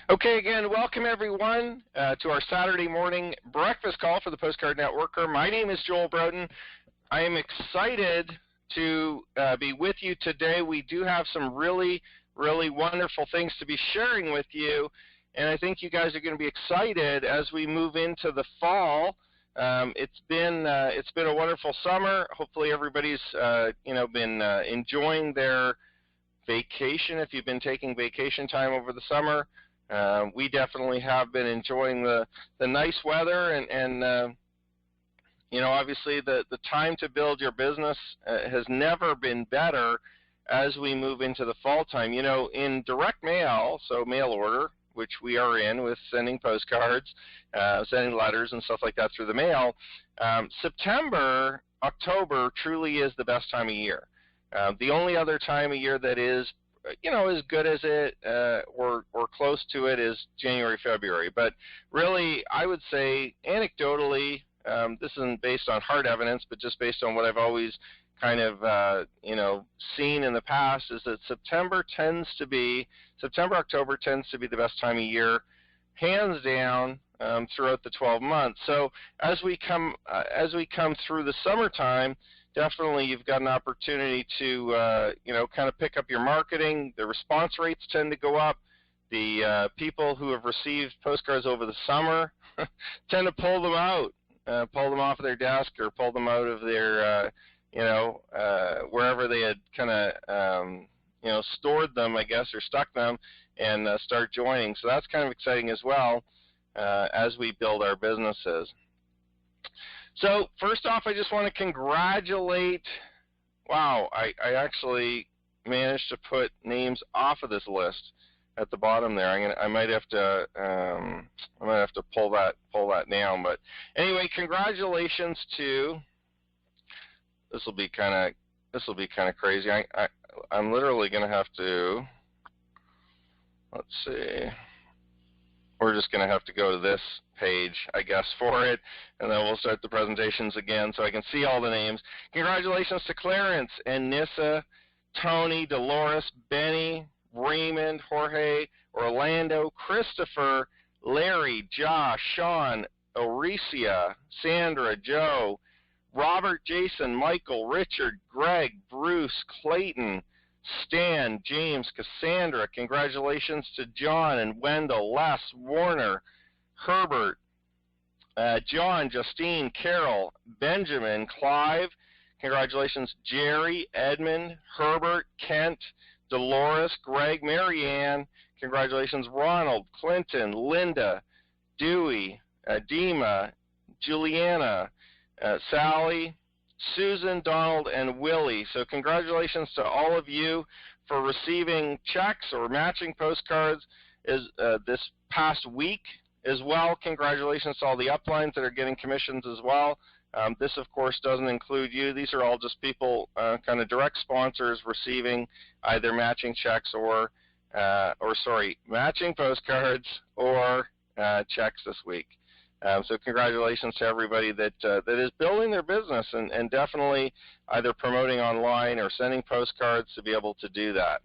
Okay, again, welcome everyone to our Saturday morning breakfast call for the Postcard Networker. My name is Joel Broden. I am excited to be with you today. We do have some really wonderful things to be sharing with you, and I think you guys are going to be excited as we move into the fall. It's been a wonderful summer. Hopefully everybody's been enjoying their vacation if you've been taking vacation time over the summer. We definitely have been enjoying the nice weather, and obviously the time to build your business has never been better as we move into the fall time. In direct mail, so mail order, which we are in with sending postcards, sending letters and stuff like that through the mail, September, October truly is the best time of year. The only other time of year that is as good as it or close to it is January, February. But really, I would say anecdotally, this isn't based on hard evidence, but just based on what I've always kind of seen in the past, is that September, October tends to be the best time of year, hands down, throughout the 12 months. So as we come through the summertime, definitely you've got an opportunity to kind of pick up your marketing. The response rates tend to go up. The people who have received postcards over the summer tend to pull them off of their desk, or pull them out of their wherever they had kind of stored them, I guess, or stuck them, and start joining. So that's kind of exciting as well as we build our businesses. So first off, I just want to congratulate, wow, I actually managed to put names off of this list at the bottom there. I might have to pull that down. But anyway, congratulations to, this will be kind of crazy. I'm literally going to have to, let's see. We're just going to have to go to this page, I guess, for it, and then we'll start the presentations again so I can see all the names. Congratulations to Clarence and Nissa, Tony, Dolores, Benny, Raymond, Jorge, Orlando, Christopher, Larry, Josh, Sean, Oricia, Sandra, Joe, Robert, Jason, Michael, Richard, Greg, Bruce, Clayton, Stan, James, Cassandra. Congratulations to John and Wendell, Les, Warner, Herbert, John, Justine, Carol, Benjamin, Clive. Congratulations, Jerry, Edmund, Herbert, Kent, Dolores, Greg, Marianne. Congratulations, Ronald, Clinton, Linda, Dewey, Dima, Juliana, Sally, Susan, Donald, and Willie. So congratulations to all of you for receiving checks or matching postcards this past week as well. Congratulations to all the uplines that are getting commissions as well. This, of course, doesn't include you. These are all just people, kind of direct sponsors, receiving either matching checks matching postcards or checks this week. So congratulations to everybody that is building their business and definitely either promoting online or sending postcards to be able to do that.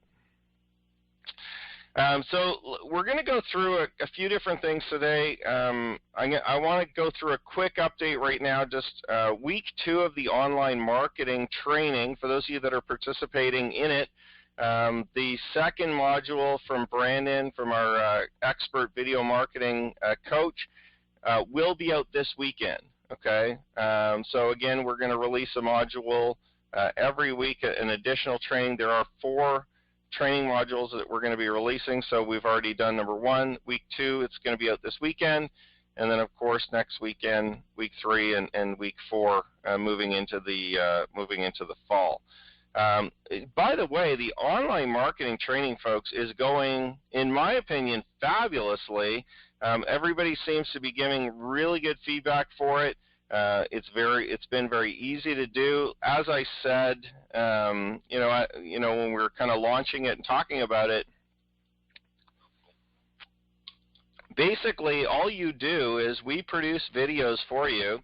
So we're going to go through a few different things today. I want to go through a quick update right now, just week 2 of the online marketing training. For those of you that are participating in it, the second module from Brandon, from our expert video marketing coach, will be out this weekend, okay? So again, we're going to release a module every week, an additional training. There are 4 training modules that we're going to be releasing. So we've already done number 1, week 2, it's going to be out this weekend. And then, of course, next weekend, week 3 and week 4, moving into the fall. By the way, the online marketing training, folks, is going, in my opinion, fabulously. Everybody seems to be giving really good feedback for it. It's been very easy to do. As I said, when we were kind of launching it and talking about it, basically all you do is we produce videos for you.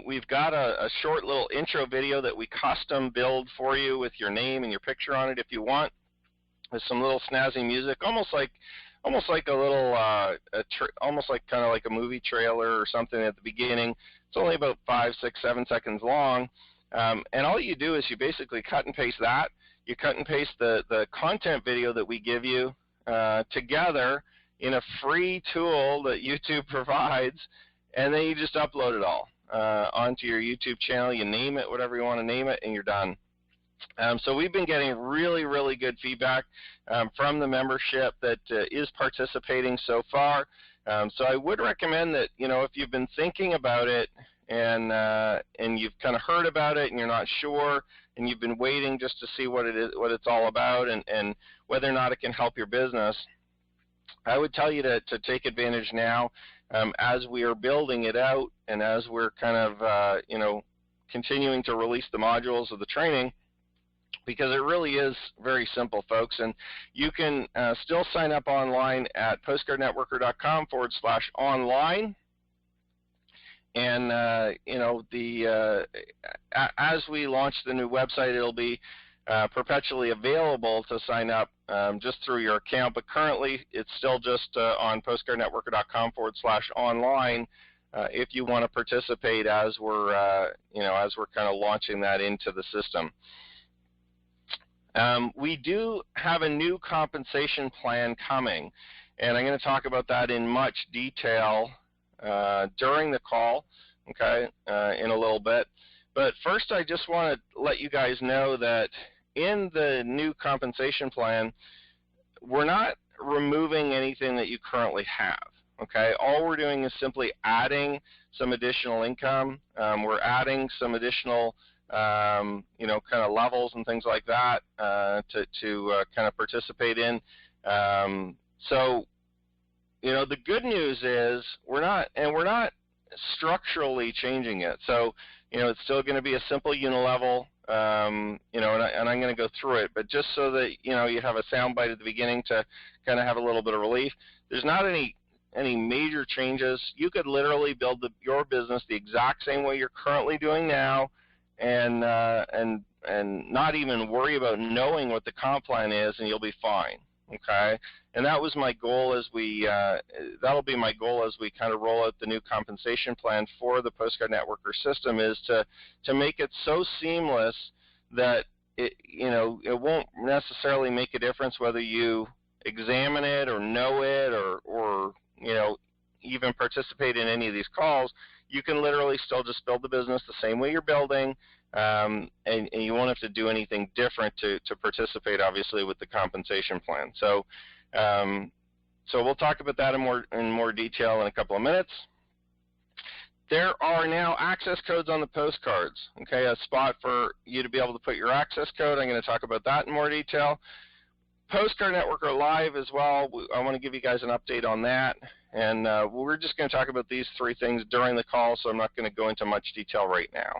We've got a short little intro video that we custom build for you with your name and your picture on it if you want, with some little snazzy music, almost almost like a little, almost like kind of like a movie trailer or something at the beginning. It's only about 5, 6, 7 seconds long, and all you do is you basically cut and paste that. You cut and paste the content video that we give you together in a free tool that YouTube provides, and then you just upload it all onto your YouTube channel. You name it, whatever you want to name it, and you're done. So we've been getting really, really good feedback from the membership that is participating so far. So I would recommend that, if you've been thinking about it and you've kind of heard about it and you're not sure and you've been waiting just to see what it's all about and whether or not it can help your business, I would tell you to take advantage now as we are building it out and as we're kind of, continuing to release the modules of the training, because it really is very simple, folks. And you can still sign up online at postcardnetworker.com/online. And, as we launch the new website, it'll be perpetually available to sign up just through your account. But currently, it's still just on postcardnetworker.com/online if you want to participate as we're, as we're kind of launching that into the system. We do have a new compensation plan coming, and I'm going to talk about that in much detail during the call, okay, in a little bit. But first, I just want to let you guys know that in the new compensation plan, we're not removing anything that you currently have, okay? All we're doing is simply adding some additional income. We're adding some additional kind of levels and things like that to kind of participate in. So, the good news is we're not structurally changing it. So, it's still going to be a simple unilevel, and I'm going to go through it. But just so that you have a soundbite at the beginning to kind of have a little bit of relief, there's not any major changes. You could literally build your business the exact same way you're currently doing now, and not even worry about knowing what the comp plan is, and you'll be fine. Okay, and that was my goal as that'll be my goal as we kind of roll out the new compensation plan for the Postcard Networker system, is to make it so seamless that it won't necessarily make a difference whether you examine it or know it or even participate in any of these calls. You can literally still just build the business the same way you're building, and you won't have to do anything different to participate, obviously, with the compensation plan. So, so we'll talk about that in more detail in a couple of minutes. There are now access codes on the postcards, okay, a spot for you to be able to put your access code. I'm going to talk about that in more detail. Postcard Networker Live as well, I want to give you guys an update on that. And we're just going to talk about these three things during the call, so I'm not going to go into much detail right now.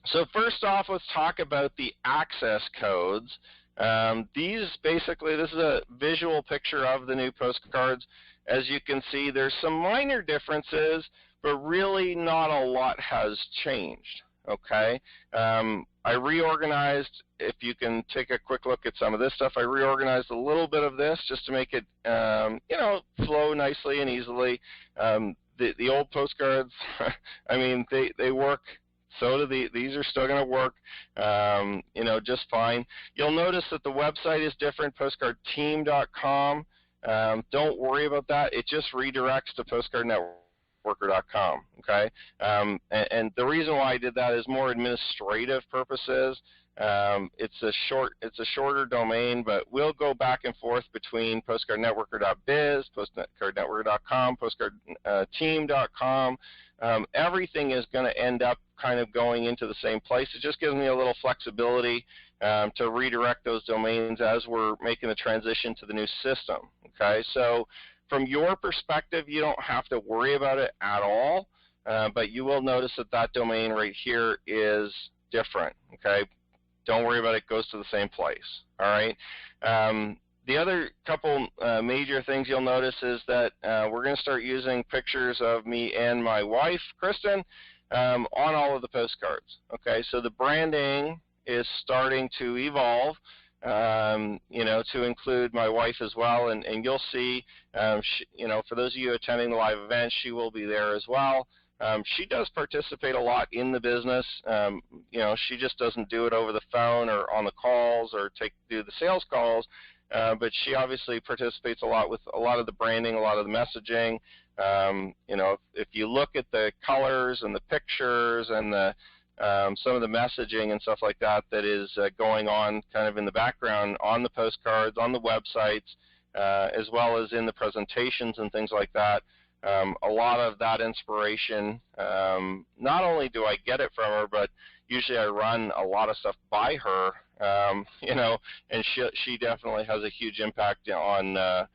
So first off, let's talk about the access codes. This is a visual picture of the new postcards. As you can see, there's some minor differences, but really not a lot has changed. Okay, I reorganized. If you can take a quick look at some of this stuff, I reorganized a little bit of this just to make it, flow nicely and easily. The old postcards, I mean, they work. So do these are still going to work, just fine. You'll notice that the website is different, postcardteam.com. Don't worry about that. It just redirects to postcardnetworker.com, okay? And the reason why I did that is more administrative purposes. It's a shorter domain, but we'll go back and forth between postcardnetworker.biz, postcardnetworker.com, postcardteam.com. Everything is going to end up kind of going into the same place. It just gives me a little flexibility to redirect those domains as we're making the transition to the new system. Okay, so from your perspective, you don't have to worry about it at all, but you will notice that domain right here is different. Okay, don't worry about it, it goes to the same place. All right. The other couple major things you'll notice is that we're going to start using pictures of me and my wife, Kristen, on all of the postcards. Okay, so the branding is starting to evolve. to include my wife as well, and you'll see, for those of you attending the live event, she will be there as well. She does participate a lot in the business. She just doesn't do it over the phone or on the calls or do the sales calls, but she obviously participates a lot with a lot of the branding, a lot of the messaging. If you look at the colors and the pictures and some of the messaging and stuff like that is going on kind of in the background on the postcards, on the websites, as well as in the presentations and things like that. A lot of that inspiration, not only do I get it from her, but usually I run a lot of stuff by her, and she definitely has a huge impact on,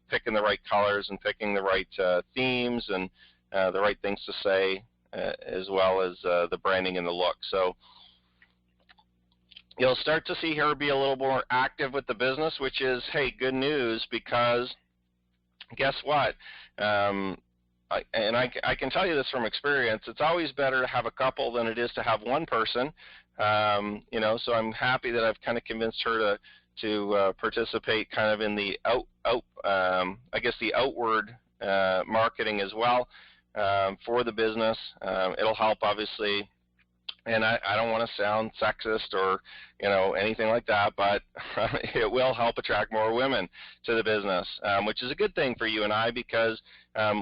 picking the right colors and picking the right themes and the right things to say, as well as the branding and the look. So you'll start to see her be a little more active with the business, which is, hey, good news, because guess what? I can tell you this from experience. It's always better to have a couple than it is to have one person. So I'm happy that I've kind of convinced her to participate kind of in the the outward marketing as well for the business. It'll help, obviously. And I don't want to sound sexist or, anything like that, but it will help attract more women to the business, which is a good thing for you and I, because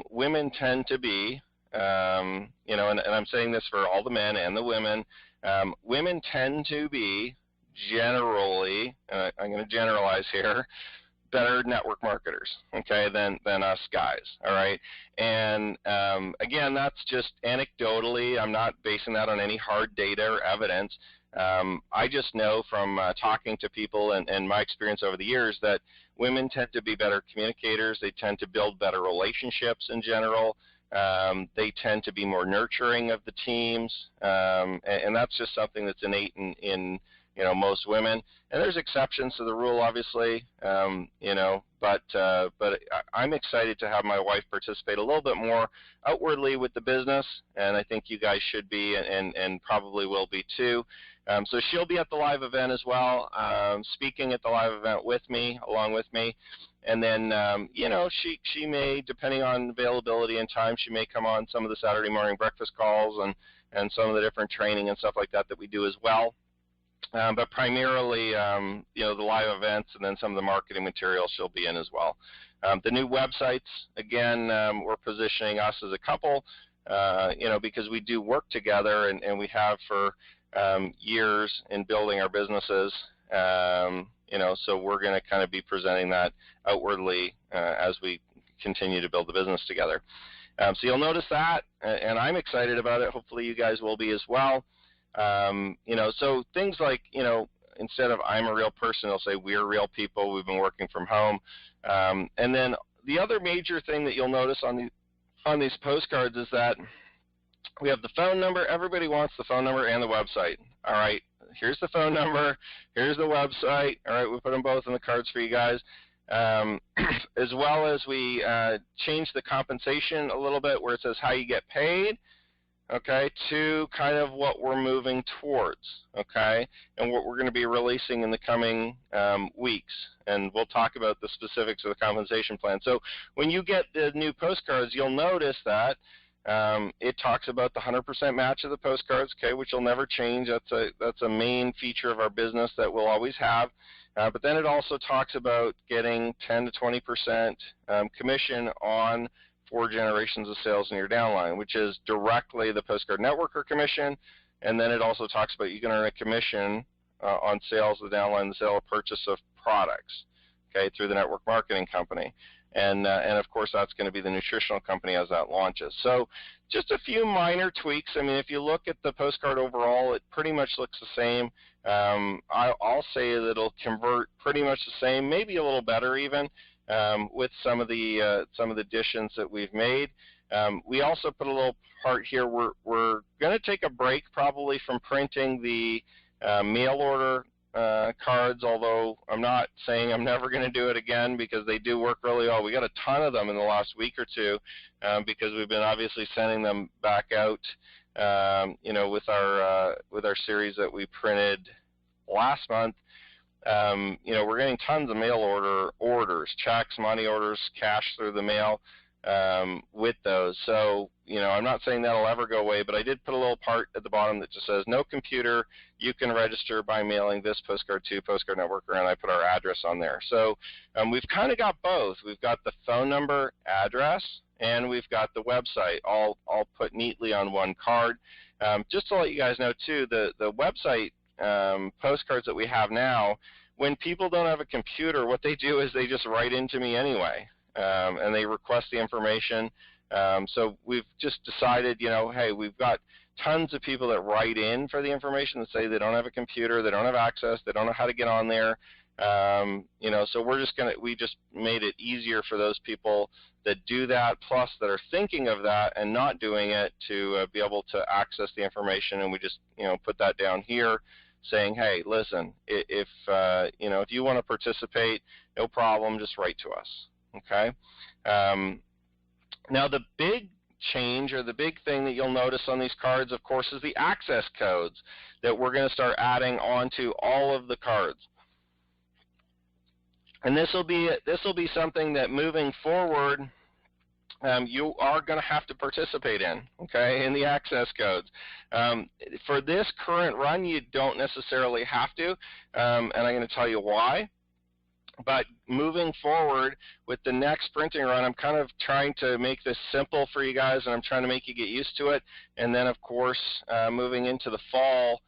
women tend to be, and I'm saying this for all the men and the women, women tend to be generally, I'm going to generalize here, better network marketers, okay, than us guys, all right? And again, that's just anecdotally. I'm not basing that on any hard data or evidence. I just know from talking to people and my experience over the years that women tend to be better communicators. They tend to build better relationships in general. They tend to be more nurturing of the teams, and that's just something that's innate in most women. And there's exceptions to the rule, obviously, but I'm excited to have my wife participate a little bit more outwardly with the business, and I think you guys should be and probably will be too. So she'll be at the live event as well, speaking at the live event with me, along with me. And then, she may, depending on availability and time, she may come on some of the Saturday morning breakfast calls and some of the different training and stuff like that we do as well. But primarily, the live events and then some of the marketing material she'll be in as well. The new websites, again, we're positioning us as a couple, because we do work together and we have for years in building our businesses. So we're going to kind of be presenting that outwardly as we continue to build the business together. So you'll notice that, and I'm excited about it. Hopefully you guys will be as well. So things like, instead of I'm a real person, they'll say we're real people. We've been working from home. And then the other major thing that you'll notice on these postcards is that we have the phone number. Everybody wants the phone number and the website. All right, here's the phone number. Here's the website. All right, we put them both in the cards for you guys. As well as we change the compensation a little bit where it says how you get paid, okay, to kind of what we're moving towards, okay, and what we're going to be releasing in the coming weeks. And we'll talk about the specifics of the compensation plan. So when you get the new postcards, you'll notice that it talks about the 100% match of the postcards, okay, which will never change. That's a main feature of our business that we'll always have. But then it also talks about getting 10 to 20% commission on 4 generations of sales in your downline, which is directly the Postcard Networker commission. And then it also talks about you can earn a commission on sales of the downline, the sale or purchase of products, okay, through the network marketing company. And of course, that's going to be the nutritional company as that launches. So just a few minor tweaks. I mean, if you look at the postcard overall, it pretty much looks the same. I'll say that it'll convert pretty much the same, maybe a little better even, with some of the additions that we've made. We also put a little part here. We're going to take a break probably from printing the mail order cards, although I'm not saying I'm never going to do it again because they do work really well. We got a ton of them in the last week or two because we've been obviously sending them back out, with our series that we printed last month. You know, we're getting tons of mail orders, checks, money orders, cash through the mail with those. So, you know, I'm not saying that'll ever go away, but I did put a little part at the bottom that just says, no computer, you can register by mailing this postcard to Postcard Networker, and I put our address on there. So we've kind of got both. We've got the phone number, address, and we've got the website all put neatly on one card. Just to let you guys know too, the website postcards that we have now, when people don't have a computer, what they do is they just write into me anyway, and they request the information. So we've just decided, you know, hey, we've got tons of people that write in for the information that say they don't have a computer, they don't have access, they don't know how to get on there. You know, so we just made it easier for those people that do that, plus that are thinking of that and not doing it, to be able to access the information. And we just, you know, put that down here, saying, hey, listen, if you know, if you want to participate, no problem, just write to us. Okay. Now the big change, or the big thing that you'll notice on these cards, of course, is the access codes that we're going to start adding onto all of the cards. And this will be something that moving forward, you are going to have to participate in, okay, in the access codes. For this current run, you don't necessarily have to, and I'm going to tell you why. But moving forward with the next printing run, I'm kind of trying to make this simple for you guys, and I'm trying to make you get used to it. And then, of course, moving into the fall,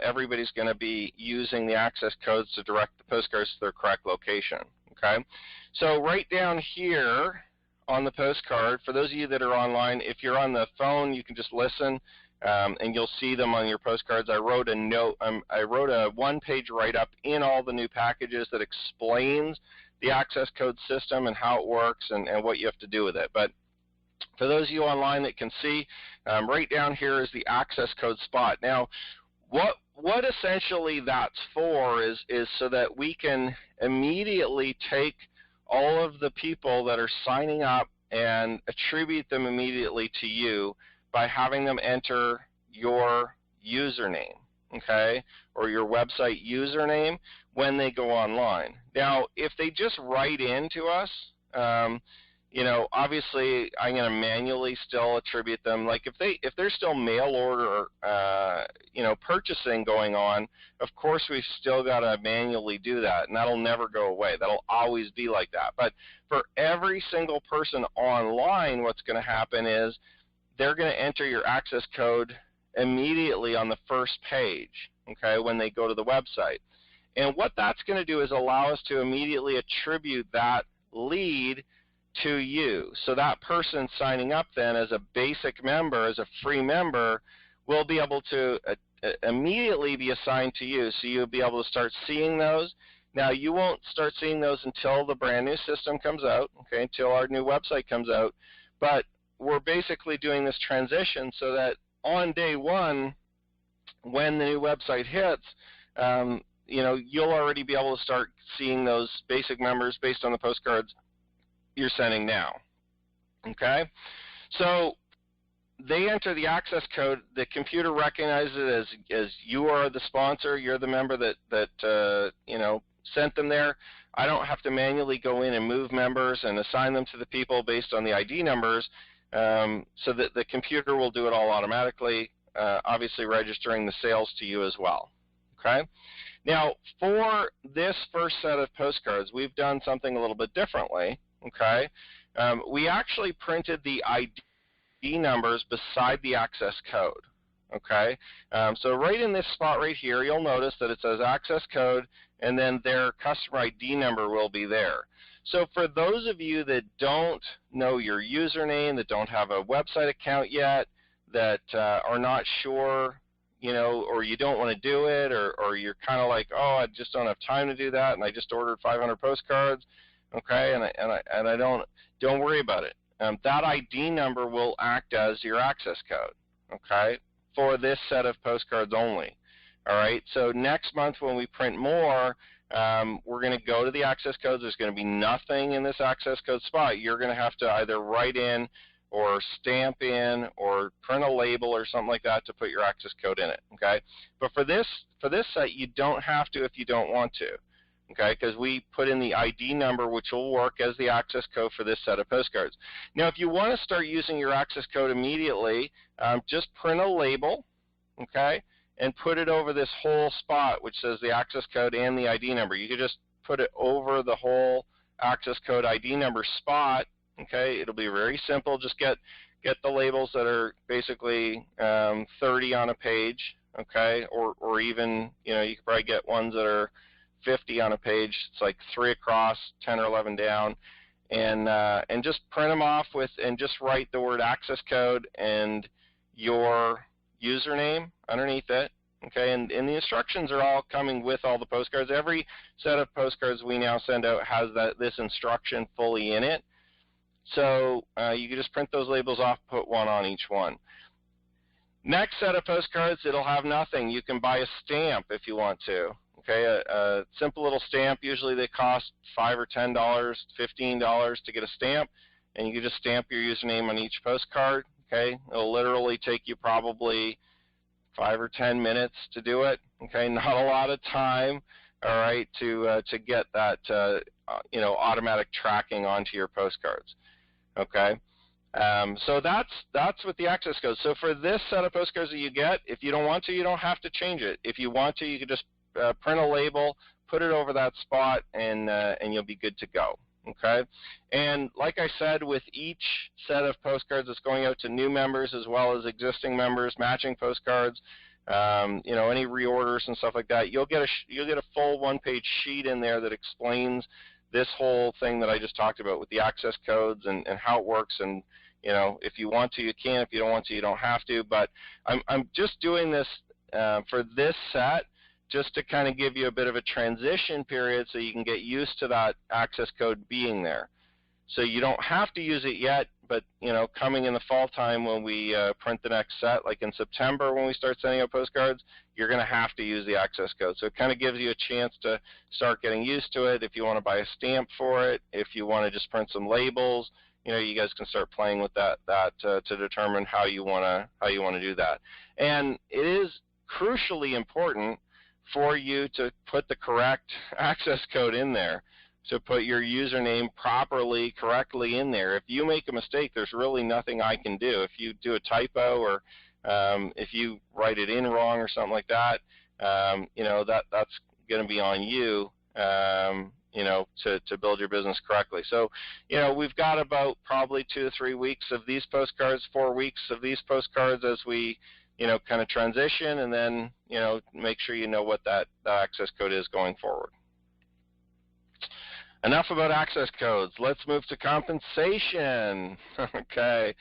everybody's going to be using the access codes to direct the postcards to their correct location. Okay, so right down here on the postcard, for those of you that are online, if you're on the phone, you can just listen, and you'll see them on your postcards. I wrote a note. I wrote a one-page write-up in all the new packages that explains the access code system and how it works and what you have to do with it. But for those of you online that can see, right down here is the access code spot. Now, what essentially that's for is so that we can immediately take all of the people that are signing up and attribute them immediately to you by having them enter your username, okay, or your website username when they go online. Now, if they just write in to us, you know, obviously I'm going to manually still attribute them. Like if there's still mail order, you know, purchasing going on, of course we've still got to manually do that, and that'll never go away. That'll always be like that. But for every single person online, what's going to happen is they're going to enter your access code immediately on the first page, okay, when they go to the website. And what that's going to do is allow us to immediately attribute that lead to you. So that person signing up then as a basic member, as a free member, will be able to immediately be assigned to you. So you'll be able to start seeing those. Now, you won't start seeing those until the brand new system comes out, okay, until our new website comes out. But we're basically doing this transition so that on day one, when the new website hits, you know, you'll already be able to start seeing those basic members based on the postcards you're sending now. Okay, so they enter the access code. The computer recognizes it as you are the sponsor. You're the member that you know, sent them there. I don't have to manually go in and move members and assign them to the people based on the ID numbers. So that the computer will do it all automatically, obviously registering the sales to you as well. Okay. Now, for this first set of postcards, we've done something a little bit differently. Okay, we actually printed the ID numbers beside the access code. Okay, so right in this spot right here, you'll notice that it says access code, and then their customer ID number will be there. So for those of you that don't know your username, that don't have a website account yet, that are not sure, you know, or you don't want to do it, or you're kind of like, oh, I just don't have time to do that, and I just ordered 500 postcards. Okay, and I don't worry about it. That ID number will act as your access code, okay, for this set of postcards only. All right, so next month when we print more, we're going to go to the access codes. There's going to be nothing in this access code spot. You're going to have to either write in or stamp in or print a label or something like that to put your access code in it, okay? But for this set, you don't have to if you don't want to. okay, because we put in the ID number, which will work as the access code for this set of postcards. Now, if you want to start using your access code immediately, just print a label, okay, and put it over this whole spot, which says the access code and the ID number. You could just put it over the whole access code ID number spot, okay. It'll be very simple. Just get the labels that are basically 30 on a page, okay, or even, you could probably get ones that are 50 on a page. It's like 3 across, 10 or 11 down, and just print them off with, and just write the word access code and your username underneath it, okay, and the instructions are all coming with all the postcards. Every set of postcards we now send out has this instruction fully in it. So you can just print those labels off, put one on each one. Next set of postcards, it'll have nothing. You can buy a stamp if you want to. Okay, a simple little stamp. Usually they cost $5 or $10, $15 to get a stamp, and you can just stamp your username on each postcard. Okay, it'll literally take you probably 5 or 10 minutes to do it. Okay, not a lot of time. All right, to get that automatic tracking onto your postcards. Okay, so that's with the access code. So for this set of postcards that you get, if you don't want to, you don't have to change it. If you want to, you can just print a label, put it over that spot, and you'll be good to go. Okay, and like I said, with each set of postcards that's going out to new members as well as existing members, matching postcards, any reorders and stuff like that, you'll get a full one-page sheet in there that explains this whole thing that I just talked about with the access codes and how it works. And if you want to, you can. If you don't want to, you don't have to. But I'm just doing this for this set, just to kind of give you a bit of a transition period so you can get used to that access code being there. So you don't have to use it yet, but coming in the fall time when we print the next set, like in September when we start sending out postcards, you're going to have to use the access code. So it kind of gives you a chance to start getting used to it. If you want to buy a stamp for it, if you want to just print some labels, you guys can start playing with that to determine how you want to do that. And it is crucially important for you to put the correct access code in there, to put your username properly, correctly in there. If you make a mistake, there's really nothing I can do. If you do a typo, or if you write it in wrong or something like that, that's going to be on you, to build your business correctly. So, we've got about probably 2 to 3 weeks of these postcards, 4 weeks of these postcards as we kind of transition, and then, make sure you know what that access code is going forward. Enough about access codes. Let's move to compensation. Okay.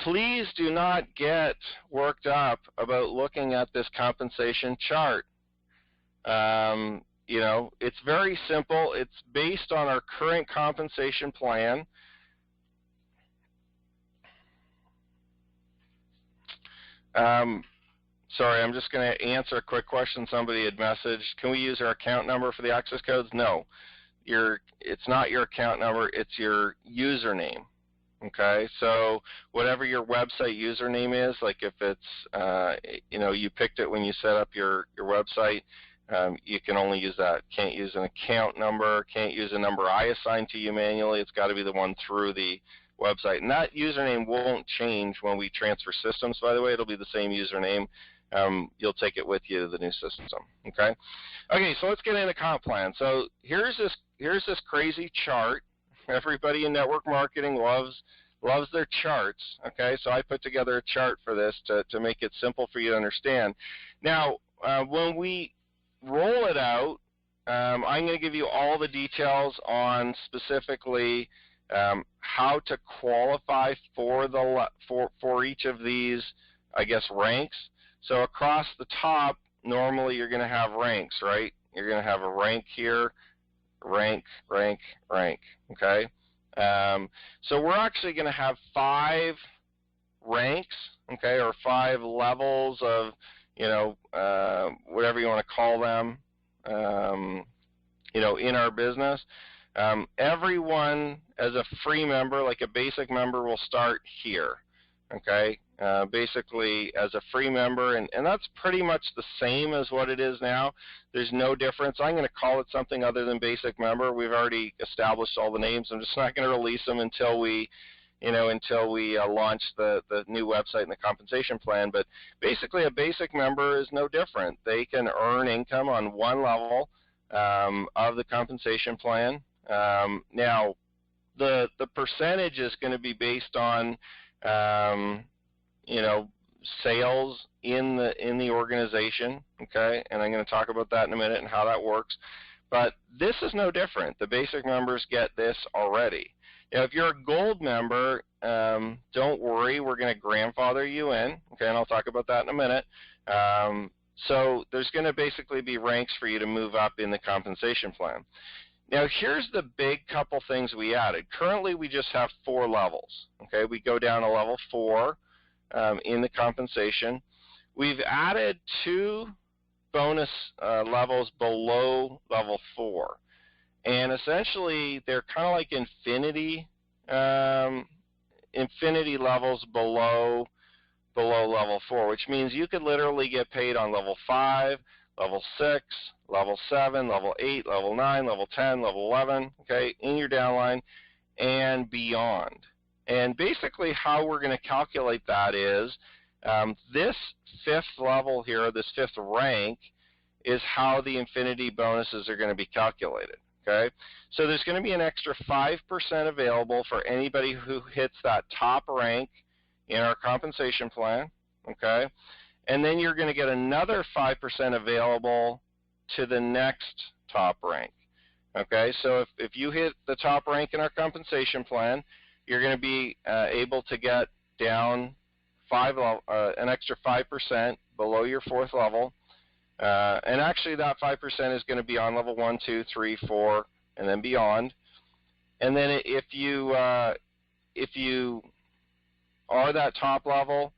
Please do not get worked up about looking at this compensation chart. It's very simple. It's based on our current compensation plan. Sorry, I'm just going to answer a quick question somebody had messaged. Can we use our account number for the access codes? No. It's not your account number, it's your username. Okay, so whatever your website username is, like if it's, you picked it when you set up your website, you can only use that. Can't use an account number, can't use a number I assigned to you manually. It's got to be the one through the website. And that username won't change when we transfer systems, by the way. It'll be the same username. You'll take it with you to the new system. Okay. Okay, so let's get into comp plan. So here's this crazy chart. Everybody in network marketing loves their charts. Okay, so I put together a chart for this to make it simple for you to understand. Now, when we roll it out, I'm going to give you all the details on specifically how to qualify for each of these, I guess, ranks. So across the top, normally you're going to have ranks, right? You're going to have a rank here, rank, rank, rank, okay? So we're actually going to have 5 ranks, okay, or 5 levels of, whatever you want to call them, in our business. Everyone as a free member, like a basic member, will start here, okay? basically as a free member, and that's pretty much the same as what it is now. There's no difference. I'm going to call it something other than basic member. We've already established all the names. I'm just not going to release them until we launch the new website and the compensation plan. But basically a basic member is no different. They can earn income on one level of the compensation plan. Now, the percentage is going to be based on sales in the organization, okay? And I'm going to talk about that in a minute and how that works. But this is no different. The basic members get this already. Now, if you're a gold member, don't worry, we're going to grandfather you in, okay? And I'll talk about that in a minute. So there's going to basically be ranks for you to move up in the compensation plan. Now, here's the big couple things we added. Currently, we just have 4 levels, okay? We go down to level 4 in the compensation. We've added 2 bonus levels below level 4. And essentially, they're kind of like infinity levels below level 4, which means you could literally get paid on level 5, level 6, level 7, level 8, level 9, level 10, level 11, okay, in your downline and beyond. And basically how we're going to calculate that is this 5th level here, this 5th rank, is how the infinity bonuses are going to be calculated. Okay, so there's going to be an extra 5% available for anybody who hits that top rank in our compensation plan, okay? And then you're going to get another 5% available to the next top rank, okay? So if you hit the top rank in our compensation plan, you're going to be able to get down an extra 5% below your 4th level. And actually that 5% is going to be on level 1, 2, 3, 4, and then beyond. And then if you are that top level,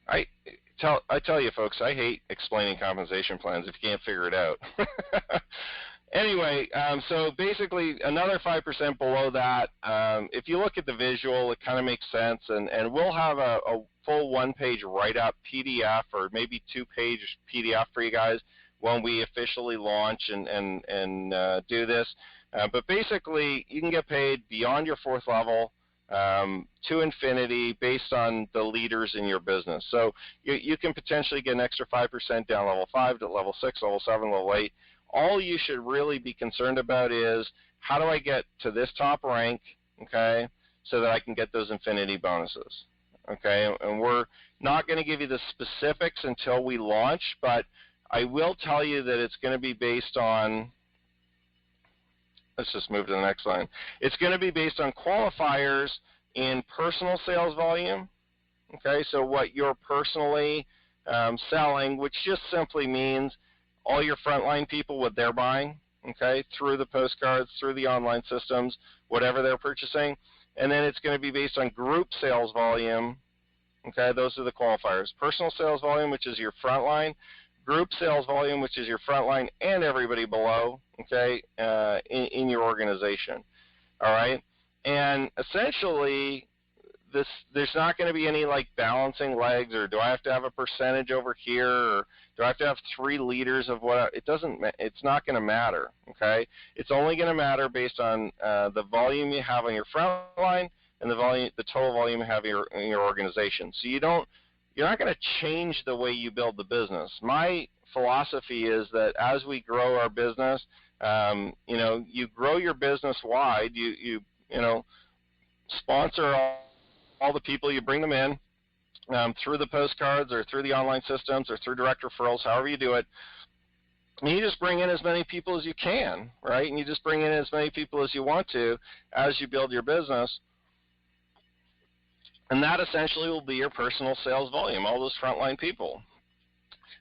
I tell you folks, I hate explaining compensation plans if you can't figure it out. Anyway, so basically another 5% below that. If you look at the visual, it kind of makes sense, and we'll have a full 1-page write-up PDF or maybe 2-page PDF for you guys when we officially launch and do this. But basically, you can get paid beyond your 4th level to infinity based on the leaders in your business. So you can potentially get an extra 5% down level 5 to level 6, level 7, level 8. All you should really be concerned about is how do I get to this top rank, okay, so that I can get those infinity bonuses, okay? And we're not going to give you the specifics until we launch, but I will tell you that it's going to be based on, let's just move to the next line. It's going to be based on qualifiers in personal sales volume, okay, so what you're personally selling, which just simply means all your frontline people, what they're buying, okay, through the postcards, through the online systems, whatever they're purchasing. And then it's going to be based on group sales volume, okay, those are the qualifiers. Personal sales volume, which is your frontline, group sales volume, which is your frontline and everybody below, okay, in your organization, all right? And essentially, there's not going to be any like balancing legs, or do I have to have a percentage over here, or do I have to have 3 leaders of what? It's not going to matter, okay? It's only going to matter based on the volume you have on your front line and the total volume you have in your organization. So you're not going to change the way you build the business. My philosophy is that as we grow our business, you grow your business wide. You sponsor all the people, you bring them in through the postcards or through the online systems or through direct referrals, however you do it. And you just bring in as many people as you can, right? And you just bring in as many people as you want to as you build your business. And that essentially will be your personal sales volume, all those frontline people.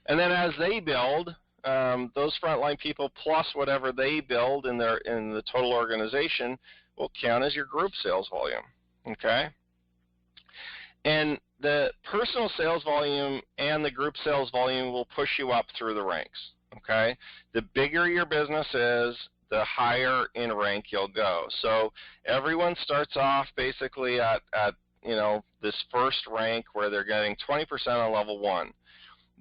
And then as they build, those frontline people plus whatever they build in the total organization will count as your group sales volume, okay? And the personal sales volume and the group sales volume will push you up through the ranks, okay? The bigger your business is, the higher in rank you'll go. So everyone starts off basically at this first rank where they're getting 20% on level 1.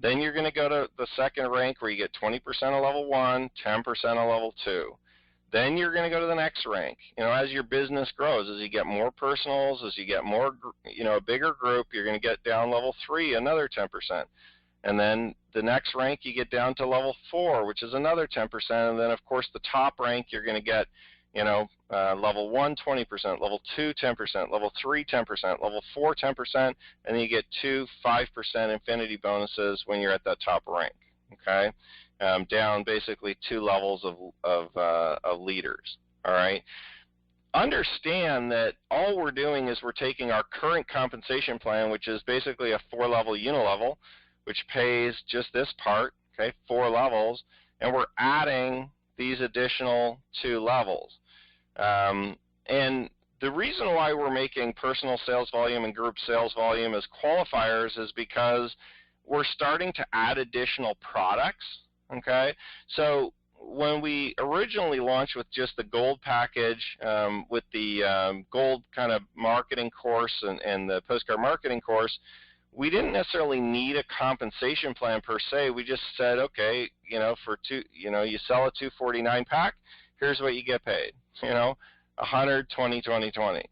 Then you're going to go to the second rank where you get 20% on level 1, 10% on level 2. Then you're going to go to the next rank. As your business grows, as you get more personals, as you get more, a bigger group, you're going to get down level 3, another 10%. And then the next rank you get down to level 4, which is another 10%. And then, of course, the top rank you're going to get, level 1, 20%, level 2, 10%, level 3, 10%, level 4, 10%, and then you get 2, 5% infinity bonuses when you're at that top rank, okay? Down basically 2 levels of leaders, all right? Understand that all we're doing is we're taking our current compensation plan, which is basically a 4-level unilevel, which pays just this part, okay, 4 levels, and we're adding these additional 2 levels. And the reason why we're making personal sales volume and group sales volume as qualifiers is because we're starting to add additional products, okay? So when we originally launched with just the gold package, with the gold kind of marketing course and the postcard marketing course, we didn't necessarily need a compensation plan per se. We just said, okay, for you sell a $249 pack, here's what you get paid, 100, 20, 20, 20.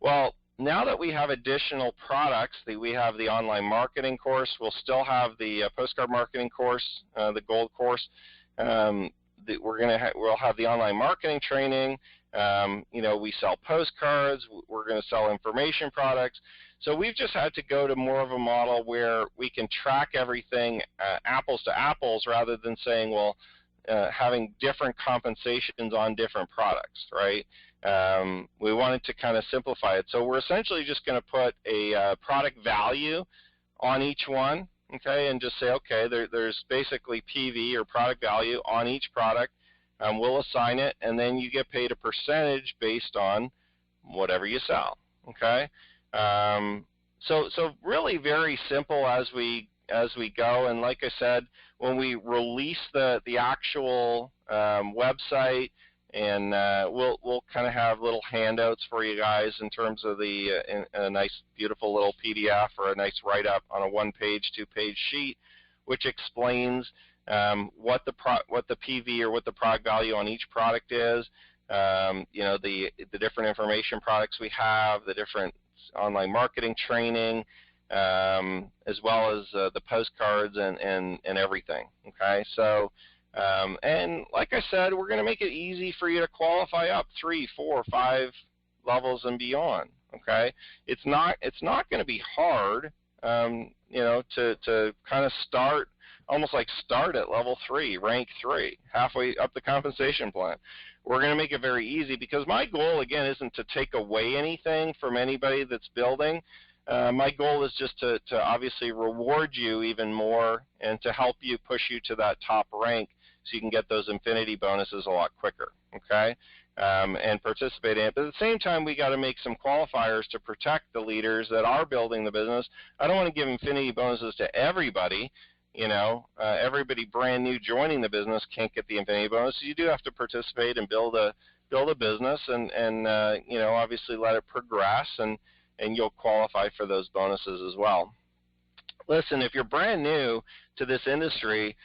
Well, now that we have additional products, we have the online marketing course, we'll still have the postcard marketing course, the gold course. We'll have the online marketing training. We sell postcards. We're going to sell information products. So we've just had to go to more of a model where we can track everything apples to apples rather than saying, well, having different compensations on different products, right? We wanted to kind of simplify it. So we're essentially just going to put a product value on each one, okay, and just say, okay, there's basically PV or product value on each product. We'll assign it, and then you get paid a percentage based on whatever you sell, okay? So really very simple as we go, and like I said, when we release the actual website, and we'll kind of have little handouts for you guys in terms of a nice beautiful little PDF or a nice write-up on a 1-page, 2-page sheet, which explains what the PV or what the product value on each product is, the different information products we have, the different online marketing training, as well as the postcards and everything, okay? So, and like I said, we're going to make it easy for you to qualify up 3, 4, 5 levels and beyond, okay? It's not going to be hard, to kind of start at level 3, rank 3, halfway up the compensation plan. We're going to make it very easy because my goal, again, isn't to take away anything from anybody that's building. My goal is just to obviously reward you even more and to help you push you to that top rank so you can get those infinity bonuses a lot quicker, okay, and participate in it. But at the same time, we got to make some qualifiers to protect the leaders that are building the business. I don't want to give infinity bonuses to everybody. Everybody brand new joining the business can't get the infinity bonus. So you do have to participate and build a business and obviously let it progress, and you'll qualify for those bonuses as well. Listen, if you're brand new to this industry,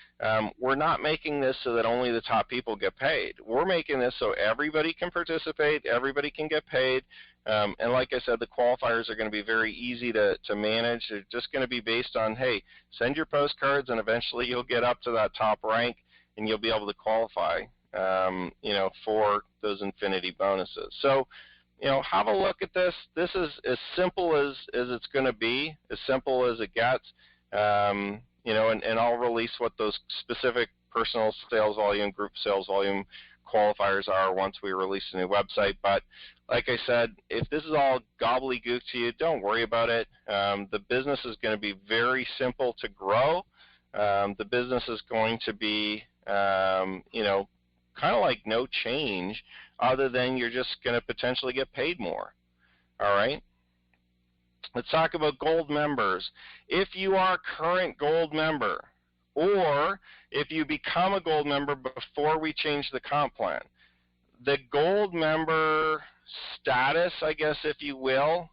we're not making this so that only the top people get paid. We're making this so everybody can participate, everybody can get paid, and like I said, the qualifiers are going to be very easy to manage. They're just going to be based on, hey, send your postcards, and eventually you'll get up to that top rank, and you'll be able to qualify, for those infinity bonuses. So, have a look at this. This is as simple as it's going to be, as simple as it gets, and I'll release what those specific personal sales volume, group sales volume qualifiers are once we release a new website. But like I said, if this is all gobbledygook to you, don't worry about it. The business is going to be very simple to grow. The business is going to be, kind of like no change, other than you're just going to potentially get paid more. All right? Let's talk about gold members. If you are a current gold member, or if you become a gold member before we change the comp plan, the gold member status, I guess, if you will,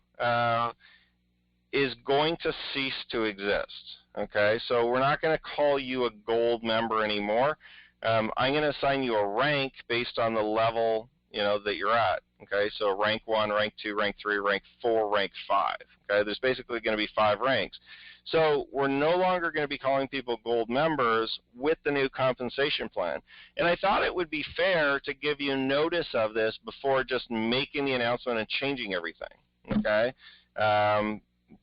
is going to cease to exist. Okay, so we're not going to call you a gold member anymore. I'm going to assign you a rank based on the level, that you're at. Okay, so rank 1, rank 2, rank 3, rank 4, rank 5. Okay, there's basically going to be 5 ranks. So we're no longer going to be calling people gold members with the new compensation plan. And I thought it would be fair to give you notice of this before just making the announcement and changing everything. Okay,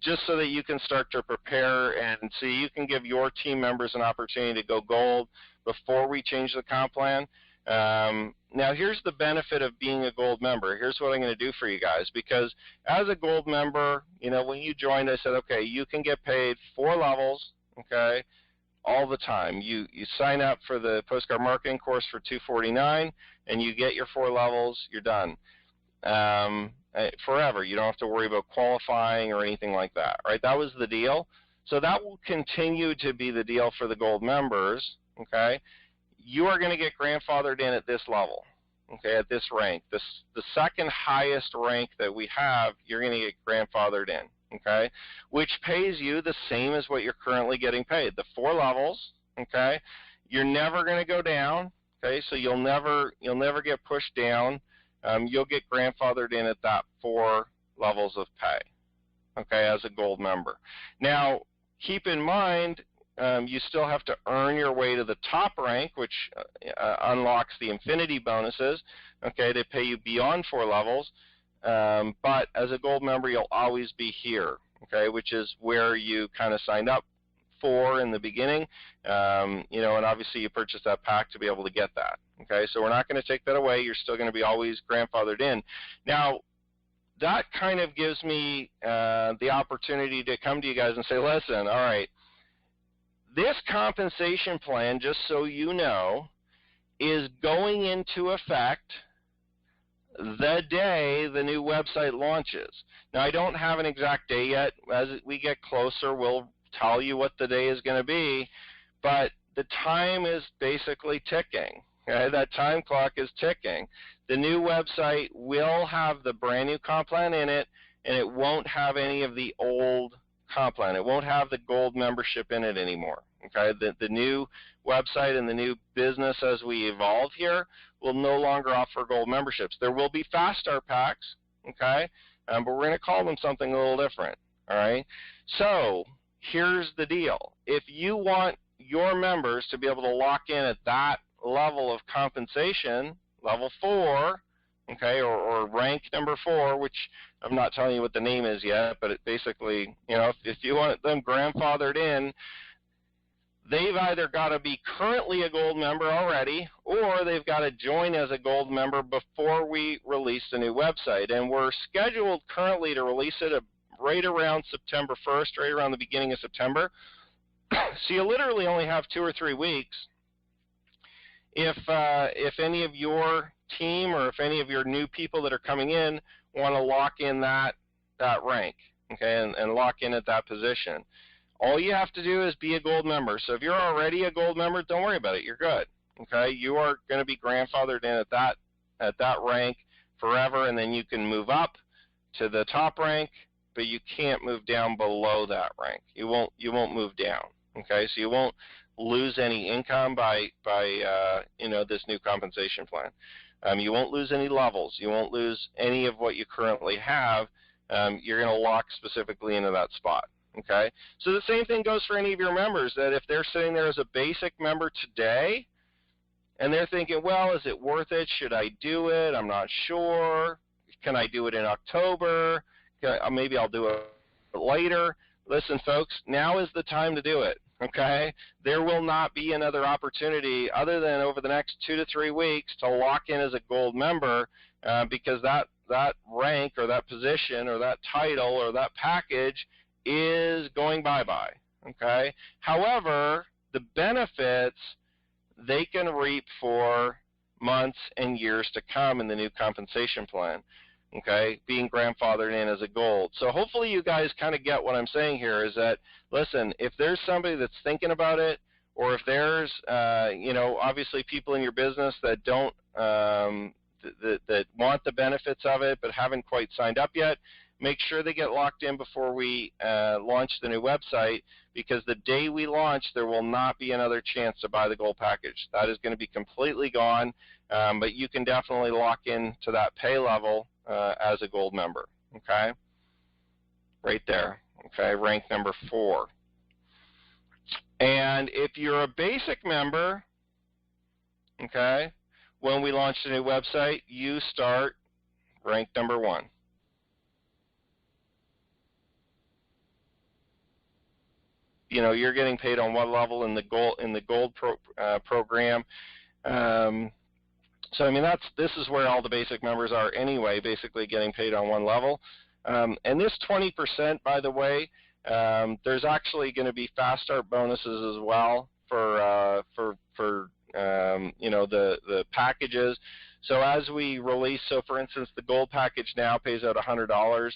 just so that you can start to prepare and so you can give your team members an opportunity to go gold before we change the comp plan. Now here's the benefit of being a gold member. Here's what I'm going to do for you guys, because as a gold member, when you joined, I said, okay, you can get paid 4 levels, okay, all the time. You sign up for the postcard marketing course for $249 and you get your 4 levels, you're done. Forever. You don't have to worry about qualifying or anything like that, right? That was the deal. So that will continue to be the deal for the gold members, okay? You are going to get grandfathered in at this level, okay, at this rank. The second highest rank that we have, you're going to get grandfathered in, okay, which pays you the same as what you're currently getting paid, the 4 levels, okay? You're never going to go down, okay, so you'll never get pushed down. You'll get grandfathered in at that 4 levels of pay, okay, as a gold member. Now, keep in mind, you still have to earn your way to the top rank, which unlocks the infinity bonuses, okay, to pay you beyond 4 levels. But as a gold member, you'll always be here, okay, which is where you kind of signed up for in the beginning, and obviously you purchased that pack to be able to get that. Okay, so we're not going to take that away. You're still going to be always grandfathered in. Now, that kind of gives me the opportunity to come to you guys and say, listen, all right, this compensation plan, just so you know, is going into effect the day the new website launches. Now, I don't have an exact day yet. As we get closer, we'll tell you what the day is going to be, but the time is basically ticking. Okay? That time clock is ticking. The new website will have the brand new comp plan in it, and it won't have any of the old comp plan. It won't have the gold membership in it anymore. Okay? The new website and the new business as we evolve here will no longer offer gold memberships. There will be fast start packs, okay, but we're going to call them something a little different. All right? So here's the deal. If you want your members to be able to lock in at that level of compensation, level 4, okay, or rank number 4, which I'm not telling you what the name is yet, but it basically, if you want them grandfathered in, they've either got to be currently a gold member already, or they've got to join as a gold member before we release the new website. And we're scheduled currently to release it right around September 1st, right around the beginning of September. So you literally only have 2 or 3 weeks. If any of your team or if any of your new people that are coming in want to lock in that rank, okay, and lock in at that position, all you have to do is be a gold member. So if you're already a gold member, don't worry about it. You're good. Okay, you are going to be grandfathered in at that rank forever, and then you can move up to the top rank, but you can't move down below that rank. You won't move down. Okay, so you won't lose any income by this new compensation plan. You won't lose any levels. You won't lose any of what you currently have. You're going to lock specifically into that spot. Okay, so the same thing goes for any of your members, that if they're sitting there as a basic member today and they're thinking, well, is it worth it? Should I do it? I'm not sure. Can I do it in October? Maybe I'll do it later. Listen, folks, now is the time to do it. Okay, there will not be another opportunity other than over the next 2 to 3 weeks to lock in as a gold member, because that rank or that position or that title or that package is going bye-bye. Okay, however, the benefits they can reap for months and years to come in the new compensation plan. Okay, being grandfathered in as a gold. So hopefully you guys kind of get what I'm saying here, is that, listen, if there's somebody that's thinking about it, or if there's, obviously people in your business that don't, that want the benefits of it but haven't quite signed up yet, make sure they get locked in before we launch the new website, because the day we launch, there will not be another chance to buy the gold package. That is going to be completely gone, but you can definitely lock in to that pay level as a gold member, okay? Right there, okay, rank number 4. And if you're a basic member, okay, when we launch the new website, you start rank number 1. You know, you're getting paid on one level in the gold program. So I mean, this is where all the basic members are anyway, basically getting paid on one level. And this 20%, by the way, there's actually going to be fast start bonuses as well for you know, the packages. So as we release, so for instance, the gold package now pays out $100.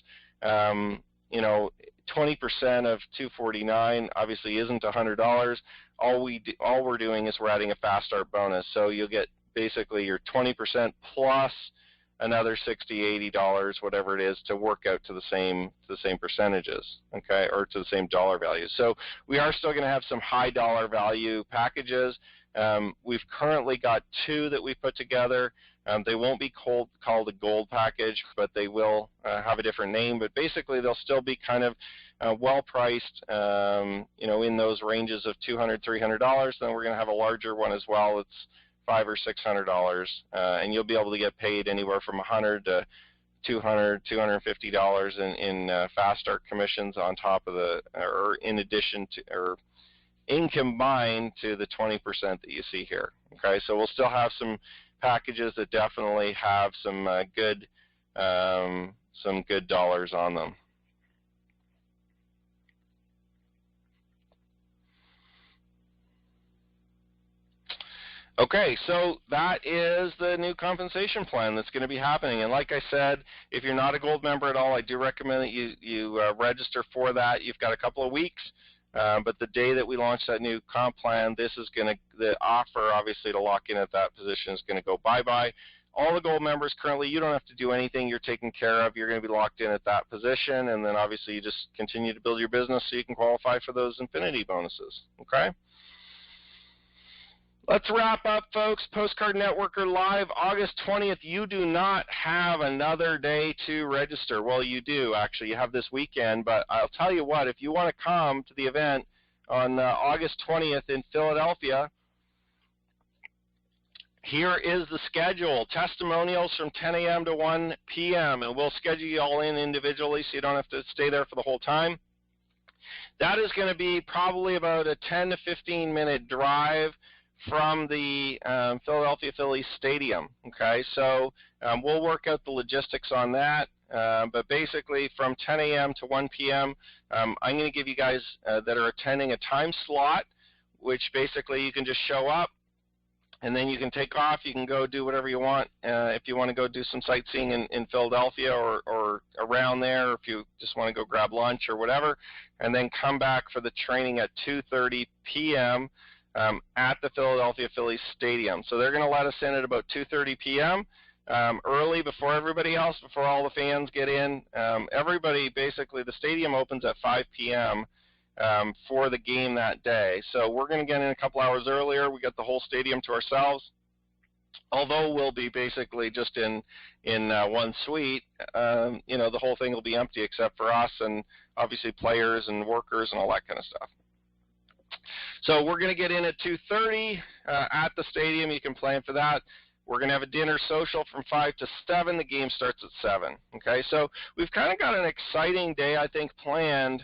You know, 20% of $249 obviously isn't $100. All we're doing is we're adding a fast start bonus. So you'll get basically your 20% plus another $60, $80, whatever it is, to work out to the same percentages, okay, or to the same dollar value. So we are still going to have some high dollar value packages. We've currently got 2 that we put together. They won't be called a gold package, but they will have a different name. But basically, they'll still be kind of well priced, you know, in those ranges of $200, $300. Then we're going to have a larger one as well. It's $500 or $600, and you'll be able to get paid anywhere from $100 to $200, $250 in fast start commissions on top of the, or in addition to, or in combined to the 20% that you see here. Okay, so we'll still have some packages that definitely have some good dollars on them. Okay, so that is the new compensation plan that's going to be happening. And like I said, if you're not a gold member at all, I do recommend that you register for that. You've got a couple of weeks, but the day that we launch that new comp plan, this is going to, the offer obviously to lock in at that position is going to go bye-bye. All the gold members currently, you don't have to do anything. You're taken care of. You're going to be locked in at that position, and then obviously you just continue to build your business so you can qualify for those infinity bonuses, okay? Let's wrap up, folks. Postcard Networker Live, August 20th. You do not have another day to register. Well, you do, actually. You have this weekend, but I'll tell you what, if you want to come to the event on August 20th in Philadelphia, here is the schedule. Testimonials from 10 a.m. to 1 p.m., and we'll schedule you all in individually so you don't have to stay there for the whole time. That is going to be probably about a 10 to 15-minute drive from the Philadelphia Phillies Stadium, okay? So we'll work out the logistics on that, but basically from 10 a.m. to 1 p.m., I'm going to give you guys that are attending a time slot, which basically you can just show up, and then you can take off. You can go do whatever you want. If you want to go do some sightseeing in Philadelphia or around there, or if you just want to go grab lunch or whatever, and then come back for the training at 2:30 p.m., at the Philadelphia Phillies Stadium. So they're going to let us in at about 2:30 p.m., early, before everybody else, before all the fans get in. Everybody, basically, the stadium opens at 5 p.m. For the game that day. So we're going to get in a couple hours earlier. We got the whole stadium to ourselves. Although we'll be basically just in one suite, you know, the whole thing will be empty except for us and obviously players and workers and all that kind of stuff. So we're going to get in at 2:30 at the stadium. You can plan for that. We're going to have a dinner social from 5 to 7. The game starts at 7. Okay, so we've kind of got an exciting day, I think, planned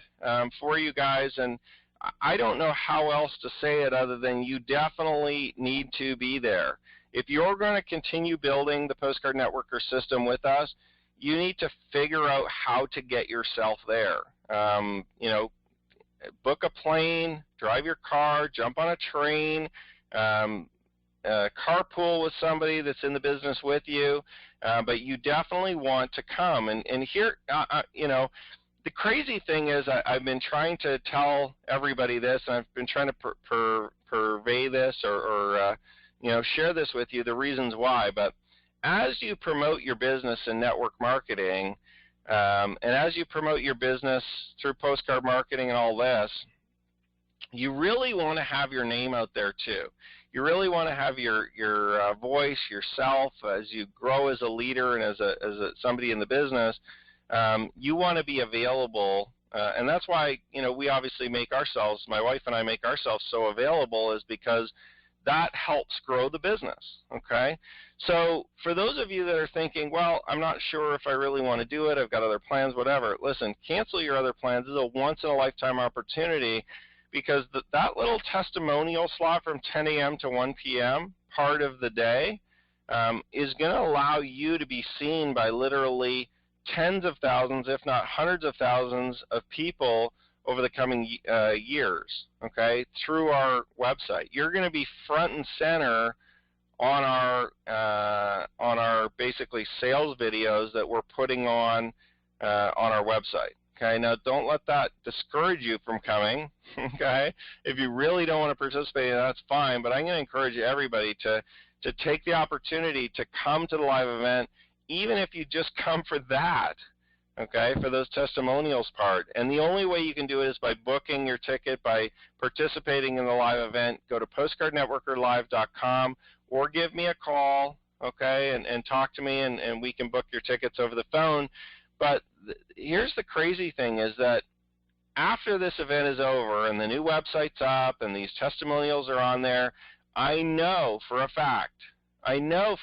for you guys, and I don't know how else to say it other than you definitely need to be there. If you're going to continue building the Postcard Networker system with us, you need to figure out how to get yourself there. You know, book a plane, drive your car, jump on a train, carpool with somebody that's in the business with you, but you definitely want to come. And here, you know, the crazy thing is I've been trying to tell everybody this, and I've been trying to purvey this or you know, share this with you, the reasons why. But as you promote your business in network marketing, And as you promote your business through postcard marketing and all this, you really want to have your name out there too. You really want to have your voice, yourself, as you grow as a leader and as somebody in the business. You want to be available, and that's why we obviously make ourselves, my wife and I make ourselves so available, is because that helps grow the business. Okay, so for those of you that are thinking, well, I'm not sure if I really want to do it, I've got other plans, whatever. Listen, cancel your other plans. This is a once in a lifetime opportunity, because that little testimonial slot from 10 a.m. to 1 p.m. part of the day is going to allow you to be seen by literally tens of thousands, if not hundreds of thousands of people over the coming years, okay, through our website. You're going to be front and center on our basically sales videos that we're putting on our website. Okay, now don't let that discourage you from coming, okay? If you really don't want to participate, that's fine, but I'm going to encourage everybody to take the opportunity to come to the live event, even if you just come for that, okay, for those testimonials part. And the only way you can do it is by booking your ticket, by participating in the live event. Go to postcardnetworkerlive.com or give me a call, okay, and talk to me, and we can book your tickets over the phone. But here's the crazy thing, is that after this event is over and the new website's up and these testimonials are on there, I know for a fact, I'm going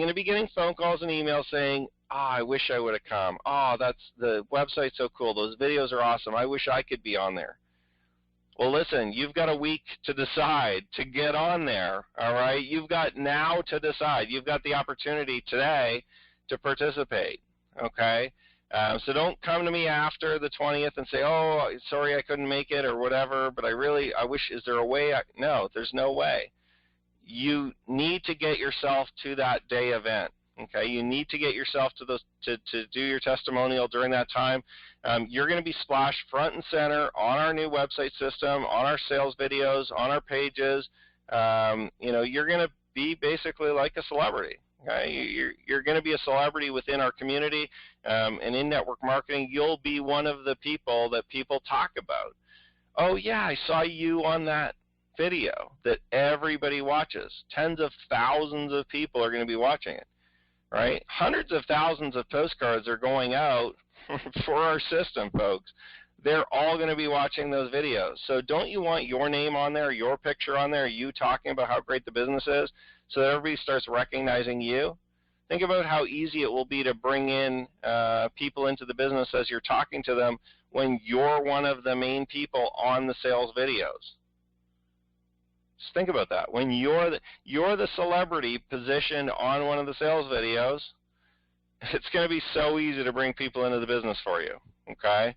to be getting phone calls and emails saying, I wish I would have come. The website's so cool. Those videos are awesome. I wish I could be on there. Well, listen, you've got a week to decide to get on there, all right? You've got now to decide. You've got the opportunity today to participate. Okay, so don't come to me after the 20th and say, oh, sorry I couldn't make it or whatever, but I wish, is there a way? No, there's no way. You need to get yourself to that day event. Okay, you need to get yourself to those to do your testimonial during that time. You're going to be splashed front and center on our new website system, on our sales videos, on our pages. You're going to be basically like a celebrity. Okay, you're going to be a celebrity within our community, and in network marketing, you'll be one of the people that people talk about. Oh yeah, I saw you on that video that everybody watches. Tens of thousands of people are going to be watching it, right? Hundreds of thousands of postcards are going out for our system, folks. They're all going to be watching those videos. So don't you want your name on there, your picture on there, you talking about how great the business is, so that everybody starts recognizing you? Think about how easy it will be to bring in people into the business as you're talking to them when you're one of the main people on the sales videos. Just think about that. When you're the celebrity positioned on one of the sales videos, it's going to be so easy to bring people into the business for you, okay?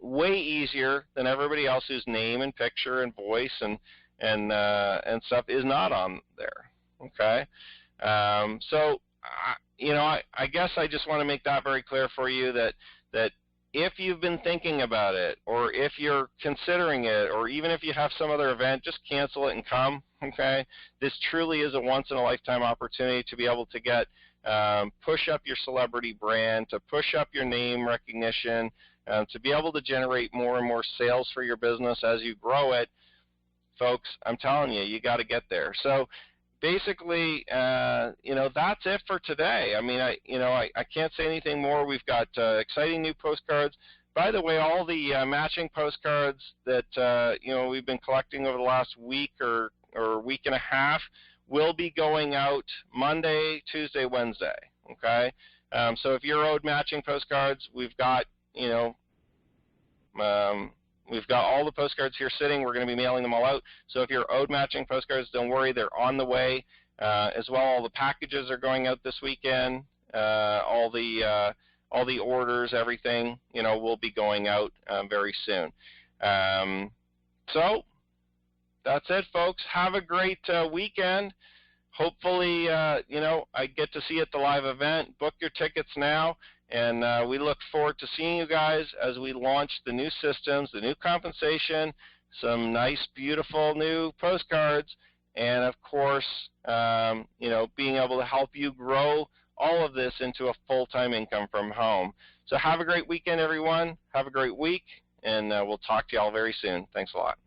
Way easier than everybody else whose name and picture and voice and stuff is not on there, okay? So I guess I just want to make that very clear for you, that if you've been thinking about it, or if you're considering it, or even if you have some other event, just cancel it and come, okay? This truly is a once-in-a-lifetime opportunity to be able to get push up your celebrity brand, to push up your name recognition, to be able to generate more and more sales for your business as you grow it. Folks, I'm telling you, you got to get there. So basically, that's it for today. I mean, I can't say anything more. We've got exciting new postcards. By the way, all the matching postcards that we've been collecting over the last week or week and a half will be going out Monday, Tuesday, Wednesday. Okay, so if you're owed matching postcards, we've got we've got all the postcards here sitting. We're going to be mailing them all out. So if you're owed matching postcards, don't worry, they're on the way. As well, all the packages are going out this weekend. All the orders, everything, will be going out very soon. So that's it, folks. Have a great weekend. Hopefully, I get to see you at the live event. Book your tickets now. And we look forward to seeing you guys as we launch the new systems, the new compensation, some nice, beautiful new postcards, and of course, being able to help you grow all of this into a full-time income from home. So have a great weekend, everyone. Have a great week, and we'll talk to you all very soon. Thanks a lot.